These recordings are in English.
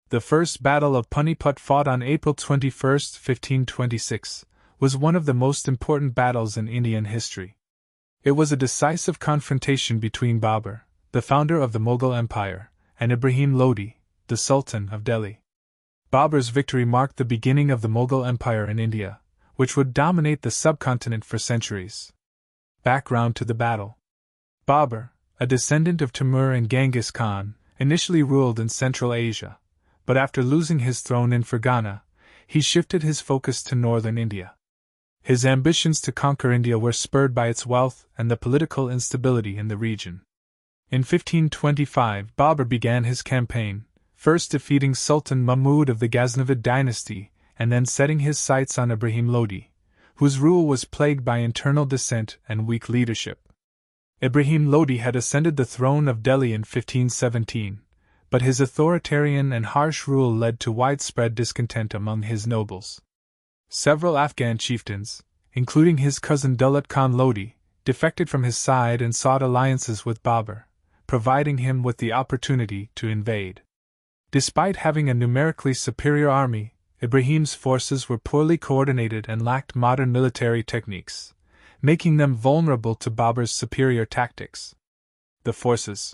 The First Battle of Panipat, fought on April 21, 1526, was one of the most important battles in Indian history. It was a decisive confrontation between Babur, the founder of the Mughal Empire, and Ibrahim Lodi, the Sultan of Delhi. Babur's victory marked the beginning of the Mughal Empire in India, which would dominate the subcontinent for centuries. Background to the battle. Babur, a descendant of Timur and Genghis Khan, initially ruled in Central Asia, but after losing his throne in Fergana, he shifted his focus to northern India. His ambitions to conquer India were spurred by its wealth and the political instability in the region. In 1525, Babur began his campaign, first defeating Sultan Mahmud of the Ghaznavid dynasty, and then setting his sights on Ibrahim Lodi, whose rule was plagued by internal dissent and weak leadership. Ibrahim Lodi had ascended the throne of Delhi in 1517, but his authoritarian and harsh rule led to widespread discontent among his nobles. Several Afghan chieftains, including his cousin Daulat Khan Lodi, defected from his side and sought alliances with Babur, providing him with the opportunity to invade. Despite having a numerically superior army, Ibrahim's forces were poorly coordinated and lacked modern military techniques, making them vulnerable to Babur's superior tactics. The forces.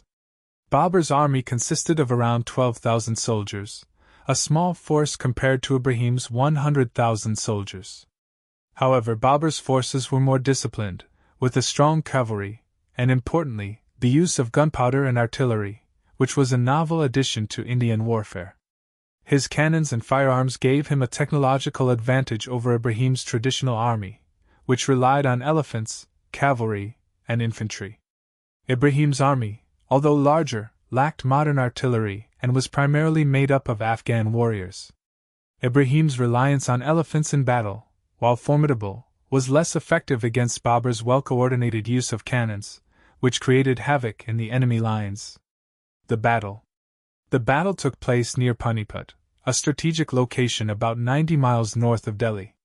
Babur's army consisted of around 12,000 soldiers, a small force compared to Ibrahim's 100,000 soldiers. However, Babur's forces were more disciplined, with a strong cavalry, and importantly, the use of gunpowder and artillery, which was a novel addition to Indian warfare. His cannons and firearms gave him a technological advantage over Ibrahim's traditional army, which relied on elephants, cavalry, and infantry. Ibrahim's army, although larger, lacked modern artillery and was primarily made up of Afghan warriors. Ibrahim's reliance on elephants in battle, while formidable, was less effective against Babur's well-coordinated use of cannons, which created havoc in the enemy lines. The battle. The battle took place near Panipat, a strategic location about 90 miles north of Delhi.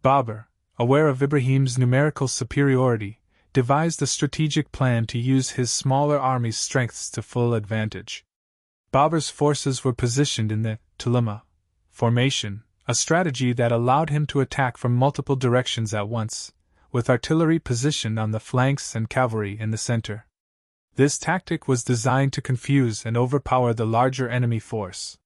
Babur, aware of Ibrahim's numerical superiority, devised a strategic plan to use his smaller army's strengths to full advantage. Babur's forces were positioned in the Tulima formation, a strategy that allowed him to attack from multiple directions at once, with artillery positioned on the flanks and cavalry in the center. This tactic was designed to confuse and overpower the larger enemy force.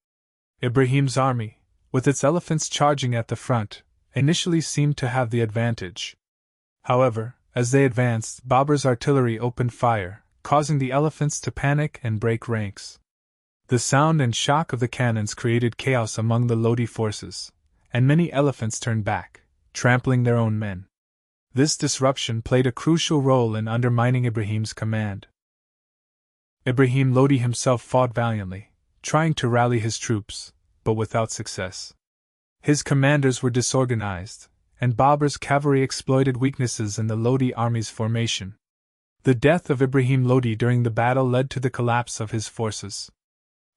Ibrahim's army, with its elephants charging at the front, initially seemed to have the advantage. However, as they advanced, Babur's artillery opened fire, causing the elephants to panic and break ranks. The sound and shock of the cannons created chaos among the Lodi forces, and many elephants turned back, trampling their own men. This disruption played a crucial role in undermining Ibrahim's command. Ibrahim Lodi himself fought valiantly, trying to rally his troops, but without success. His commanders were disorganized, and Babur's cavalry exploited weaknesses in the Lodi army's formation. The death of Ibrahim Lodi during the battle led to the collapse of his forces.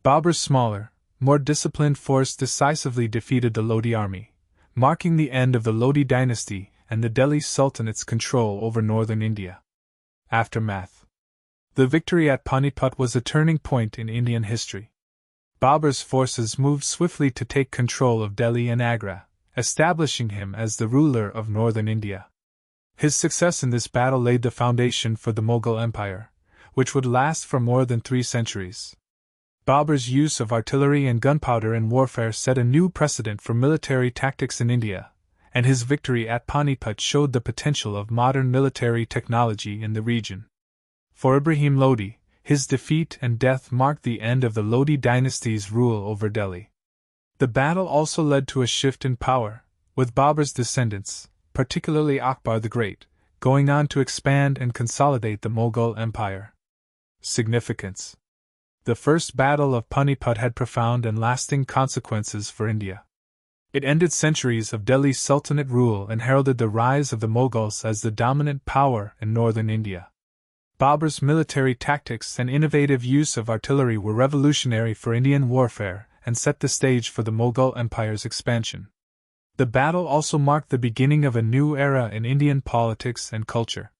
Babur's smaller, more disciplined force decisively defeated the Lodi army, marking the end of the Lodi dynasty and the Delhi Sultanate's control over northern India. Aftermath. The victory at Panipat was a turning point in Indian history. Babur's forces moved swiftly to take control of Delhi and Agra, establishing him as the ruler of northern India. His success in this battle laid the foundation for the Mughal Empire, which would last for more than 3 centuries. Babur's use of artillery and gunpowder in warfare set a new precedent for military tactics in India, and his victory at Panipat showed the potential of modern military technology in the region. For Ibrahim Lodi, his defeat and death marked the end of the Lodi dynasty's rule over Delhi. The battle also led to a shift in power, with Babur's descendants, particularly Akbar the Great, going on to expand and consolidate the Mughal Empire. Significance. The First Battle of Panipat had profound and lasting consequences for India. It ended centuries of Delhi Sultanate rule and heralded the rise of the Mughals as the dominant power in northern India. Babur's military tactics and innovative use of artillery were revolutionary for Indian warfare and set the stage for the Mughal Empire's expansion. The battle also marked the beginning of a new era in Indian politics and culture.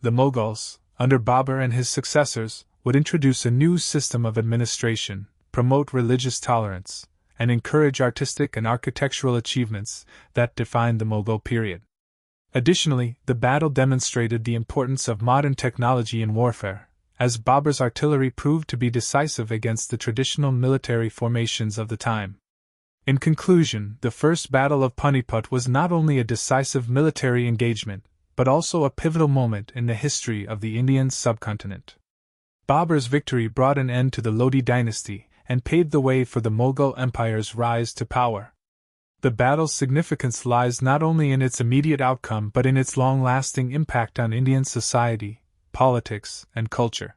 The Mughals, under Babur and his successors, would introduce a new system of administration, promote religious tolerance, and encourage artistic and architectural achievements that defined the Mughal period. Additionally, the battle demonstrated the importance of modern technology in warfare, as Babur's artillery proved to be decisive against the traditional military formations of the time. In conclusion, the First Battle of Panipat was not only a decisive military engagement, but also a pivotal moment in the history of the Indian subcontinent. Babur's victory brought an end to the Lodi dynasty and paved the way for the Mughal Empire's rise to power. The battle's significance lies not only in its immediate outcome but in its long-lasting impact on Indian society, politics, and culture.